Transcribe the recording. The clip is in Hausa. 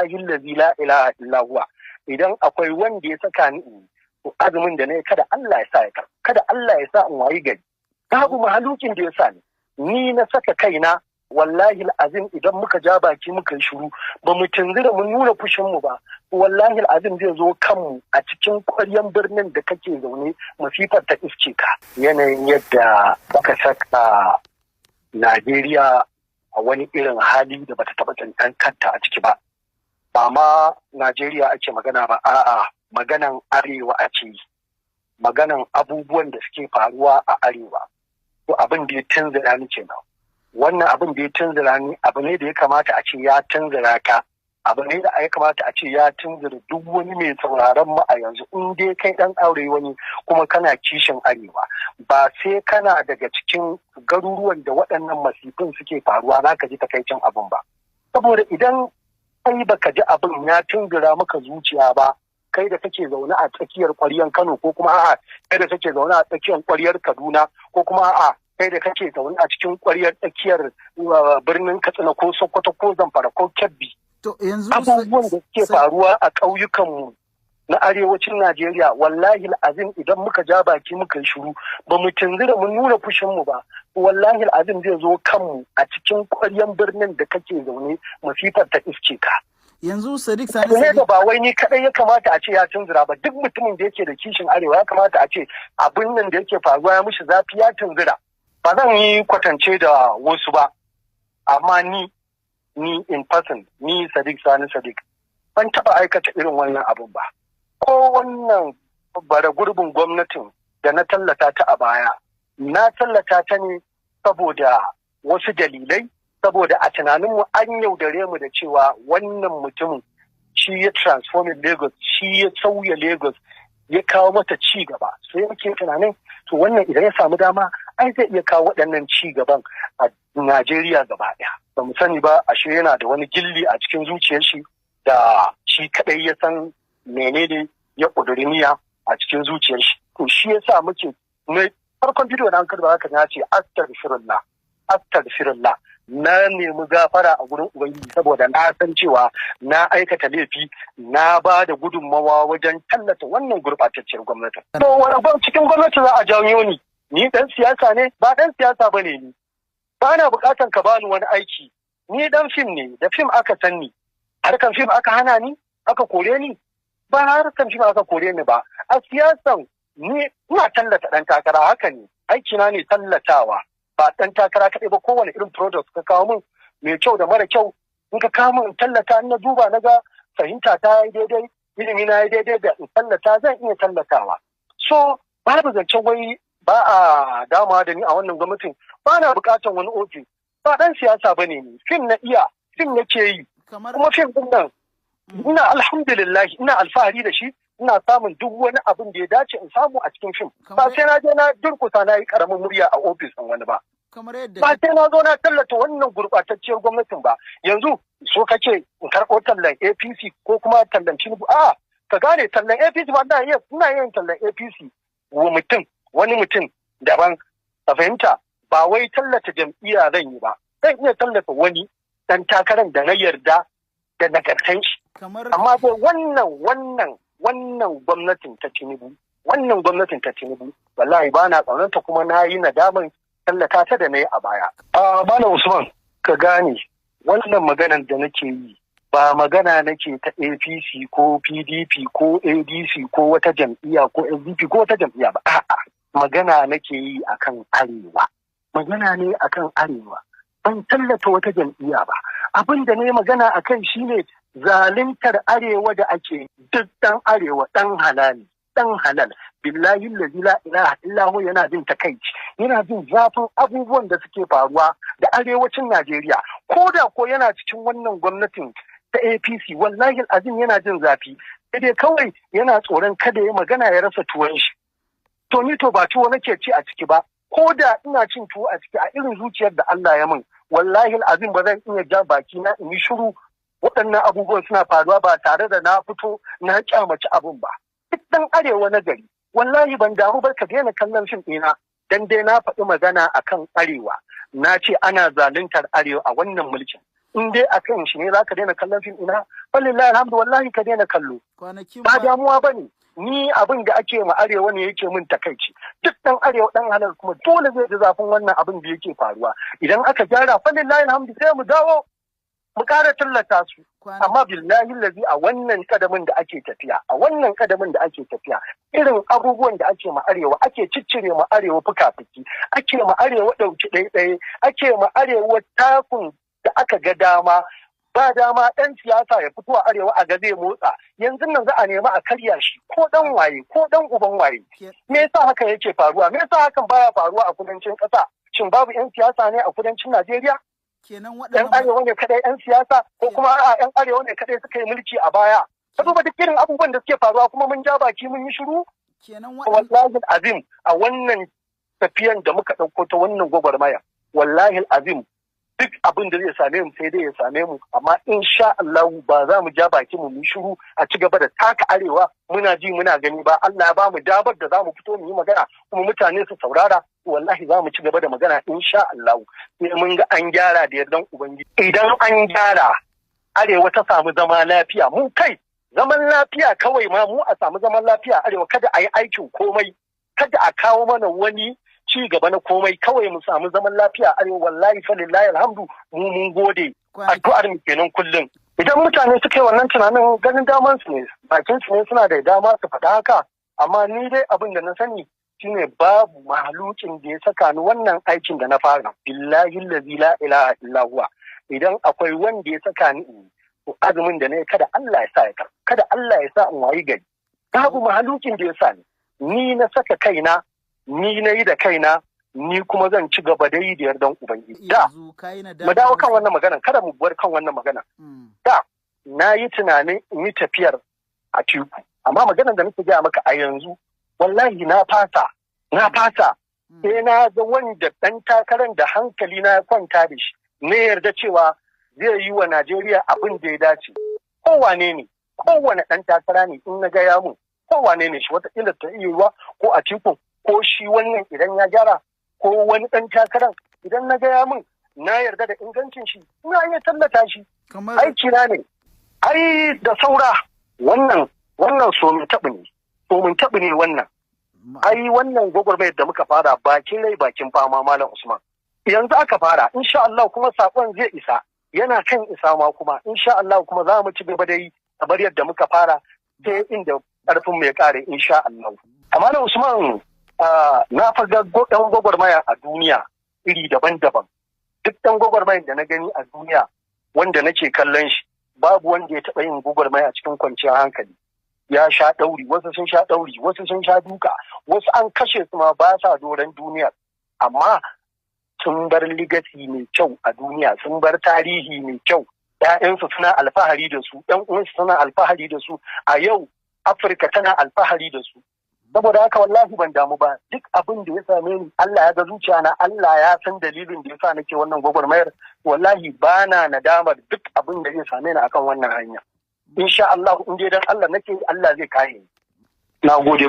billahi allazi la ilaha illa huwa idan akwai wanda ya saka ni to azumin da ne kada Allah ya sa ya kar kada Allah ya sa in wayi gari babu mahalukin da ya sa ni na saka kaina wallahi azim idan muka ja baki muka shiru ba mu tunzura mun nuna fushin mu ba wallahi azim zai zo kanmu a cikin ƙwaryan birnin da kake zaune masifar ta iske ka yanayin yadda aka saka Najeriya a wani irin hali da bata taɓa tantan kanta a ciki ba ma Najeriya ake magana ba a'a maganan arewa ake yi maganan abubuwan da suke faruwa a arewa to abin da ya tunzura ni kenan wannan abin da ya tunzura ni abu ne da ya kamata a ce ya tunzura ka abu ne da ya kamata a ce ya tunzura duk wani mai sauraron mu a yanzu in dai kai dan aure wani kuma kana kishin arewa ba sai kana daga cikin garuruwan da waɗannan masifin suke faruwa zaka ji takaicin abin ba saboda idan kai baka ji abin ya tunzura maka zuciya ba kai da kake zaune a tsakiyar ƙwaryar Kano ko kuma a'a kai da kake zaune a tsakiyar ƙwaryar Kaduna ko kuma a'a kai da kake zaune a cikin ƙwaryar tsakiyar birnin Katsina ko Sokoto ko Zamfara ko Kebbi. To yanzu abubuwan da suke faruwa a ƙauyukanmu na arewacin Najeriya wallahi azim idan muka ja baki muka yi shiru ba mu tunzura mun nuna fushin mu ba wallahi azim zai zo kanmu a cikin ƙwaryar birnin da kake zaune masifar ta iske ka. Yanzu Sadiq Sani da ba wai ni kadai ya kamata a ce ya tunzura ba duk mutumin da yake da kishin arewa ya kamata a ce abin nan da yake faruwa ya mishi zafi ya tunzura. Ba zan yi kwatance da wasu ba, amma ni in person, ni Sadiq Sani Sadiq, ban taɓa aikata irin wannan abin ba. Ko wannan bara gurbin gwamnatin da na tallata ta a baya, na tallata ta ne saboda wasu dalilai, saboda a tunaninmu an yaudare mu da cewa wannan mutumin shi ya transforming Lagos, shi ya sauya Lagos, ya kawo mata ci gaba. Sai yake tunanin, to wannan idan ya samu dama, ai zai iya kawo waɗannan ci gaban a Najeriya gaba ɗaya. Ba mu sani ba, ashe yana da wani gilli a cikin zuciyar shi da shi kaɗai ya san menene ya ƙuduri niyya a cikin zuciyar shi. To shi ya sa muke farkon bidiyo na an karba haka na ce astaghfirullah na nemi gafara a gurin ubangiji saboda na san cewa na aikata laifi na ba da gudunmawa wajen tallata wannan gurɓatacciyar gwamnati. To wani cikin gwamnati za a janyo ni dan siyasa ne ba dan siyasa bane ni ba na bukatan ka bani wani aiki ni dan fim ne da fim aka san ni harkan fim aka hana ni aka kore ni ba harkan fim aka kore ni ba a siyasan ni ina tallata dan takara haka ne aiki na ne tallatawa ba dan takara kaɗai ba kowane irin product ka kawo min mai kyau da mara kyau in ka kawo min tallata na duba na ga fahimta ta yi daidai ilimi na yi daidai da in tallata zan iya tallatawa so babu zancen wai ba a dama da ni a wannan gwamnatin ba na bukatar wani ofis ba dan siyasa ba ne ni fim na iya fim nake yi kuma fim din nan ina alhamdulillah ina alfahari da shi ina samun duk wani abin da ya dace in samu a cikin fim ba sai na je na durkusa na yi karamin murya a ofis ɗin wani ba ba sai na zo na tallata wannan gurɓatacciyar gwamnatin ba yanzu so kake in karɓo tallan APC ko kuma tallan Tinubu a ka gane tallan APC ba ina yin tallan APC wani mutum daban a fahimta ba wai tallata jam'iyya zan yi ba zan iya tallata wani dan takarar da na yarda da nagartan shi amma dai wannan gwamnatin ta Tinubu wallahi ba na tsaunanta kuma na yi nadaman tallata ta da na yi a baya. Malam Usman ka gane wannan maganar da nake yi ba magana nake ta APC ko PDP ko ADC ko wata jam'iyya ko SDP ko wata jam'iyya ba a'a magana nake yi akan arewa ban tallata wata jam'iyya ba abin da ne magana akan shine zaluntar arewa da ake duk dan arewa dan halal billahi la ilaha illa hu yana jin takaici yana jin zafin abubuwan da suke faruwa da arewacin Najeriya ko yana cikin wannan gwamnatin ta APC wallahi azim yana jin zafi sai dai kawai yana tsoron kada ya magana ya rasa tuwon shi to ni to ba tuwo nake ci a ciki ba ko da ina cin tuwo a ciki a irin zuciyar da Allah ya min wallahi azim ba zan iya ja baki na in yi shiru waɗannan abubuwan suna faruwa ba tare da na fito na kyamaci abun ba duk dan arewa na gari wallahi ban damu ba ka daina kallon fim ɗina dan dai na faɗi magana akan arewa na ce ana zaluntar arewa a wannan mulkin in dai akan shi ne zaka daina kallon fim ina wallahi alhamdu wallahi ka daina kallo ba damuwa bane. Ni abin da ake ma arewa ne yake min takaici. Duk dan arewa dan halal kuma dole zai ji zafin wannan abin da yake faruwa. Idan aka gyara wallahi alhamdu sai mu dawo mu ƙara tallata su. Amma billahi lazi a wannan kadamin da ake tafiya, irin abubuwan da ake ma arewa, ake ciccire ma arewa fuka-fuki, ake ma arewa ɗauki ɗaiɗaye, ake ma arewa takun da aka ga dama. Ba dama ɗan siyasa ya fito a arewa a ga zai motsa, yanzu nan za a nemi a karya shi ko ɗan waye ko ɗan uban waye. Me yasa haka yake faruwa? Me yasa hakan baya faruwa a kudancin ƙasa? Shin babu 'yan siyasa ne a kudancin Najeriya? Yan arewa ne kadai 'yan siyasa ko kuma a'a 'yan arewa ne kadai suka yi mulki a baya? Ka duba duk irin abubuwan da suke faruwa kuma mun ja baki mun yi shiru? Wallahi azim a wannan tafiyan da muka ɗauko ta wannan gwagwarmaya, wallahi azim duk abin da zai same mu sai dai ya same mu, amma insha Allah ba za mu ja baki mu yi shiru a ci gaba da taka arewa muna ji muna gani ba. Allah ya ba mu dabar da za mu fito mu yi magana kuma mutane su saurara. Wallahi za mu ci gaba da magana insha Allah sai mun ga an gyara da yardan ubangiji. Idan an gyara arewa ta samu zama lafiya, mu kai zaman lafiya kawai ma mu a samu zaman lafiya arewa, kada a yi aikin komai, kada a kawo mana wani ci gaba na komai, kawai mu samu zaman lafiya arewa. Wallahi fa lillahi alhamdu mu mun gode, addu'ar mu kenan kullum. Idan mutane suka yi wannan tunanin ganin daman su ne, bakin su ne suna da dama su faɗa haka, amma ni dai abin da na sani shine babu mahalukin da ya saka ni wannan aikin da na fara. Billahi allazi la ilaha illa huwa. Idan akwai wanda ya saka ni to azumin da ne kada Allah ya sa ya kar, kada Allah ya sa in wayi gari. Babu mahalukin da ya sa ni na saka kaina, ni na yi da kaina, ni kuma zan ci gaba da yi da yardan ubangiji. Da mu dawo kan wannan magana, kada mu bar kan wannan magana. Da na yi tunanin in yi tafiyar a teku, amma maganar da nake gaya maka a yanzu wallahi na fasa. Sai na ga wanda ɗan takarar da hankali na kwanta da shi, na yarda cewa zai yi wa Najeriya abin da ya dace. Kowane ɗan takara ne in na gaya mun, kowane ne shi, wataƙila ta iya yiwa ko a teku ko shi wannan idan ya gyara, ko wani ɗan takarar idan na gaya min na yarda da ingancin shi, ina iya tallata shi. Aiki na ne. Ai da saura wannan somin taɓi ne wannan. Ai wannan gwagwarmayar da muka fara bakin rai bakin fama Malam Usman. Yanzu aka fara, insha Allah kuma sakon zai isa, yana kan isa ma kuma insha Allah kuma za mu ci gaba da yi kamar yadda muka fara sai inda ƙarfin mu ya ƙare insha Allah. Malam Usman na faga ɗan gwagwarmaya a duniya iri daban-daban. Duk ɗan gwagwarmayar da na gani a duniya wanda nake kallon shi, babu wanda ya taɓa yin gwagwarmaya cikin kwanciyar hankali. Ya sha ɗauri, wasu sun sha ɗauri, wasu sun sha duka, wasu an kashe su ma ba sa doron duniyar. Amma sun bar ligasi mai kyau a duniya, sun bar tarihi mai kyau. ‘Ya'yansu suna alfahari da su, ‘yan uwansu suna alfahari da su. A yau Afirka tana alfahari da su. Saboda haka wallahi ban damu ba, duk abin da ya same ni Allah ya ga zuciya na, Allah ya san dalilin da yasa nake wannan gwagwarmayar. Wallahi bana nadamar duk abin da zai same ni akan wannan hanya. Insha Allah in dai dan Allah nake, Allah zai kare ni. Na gode.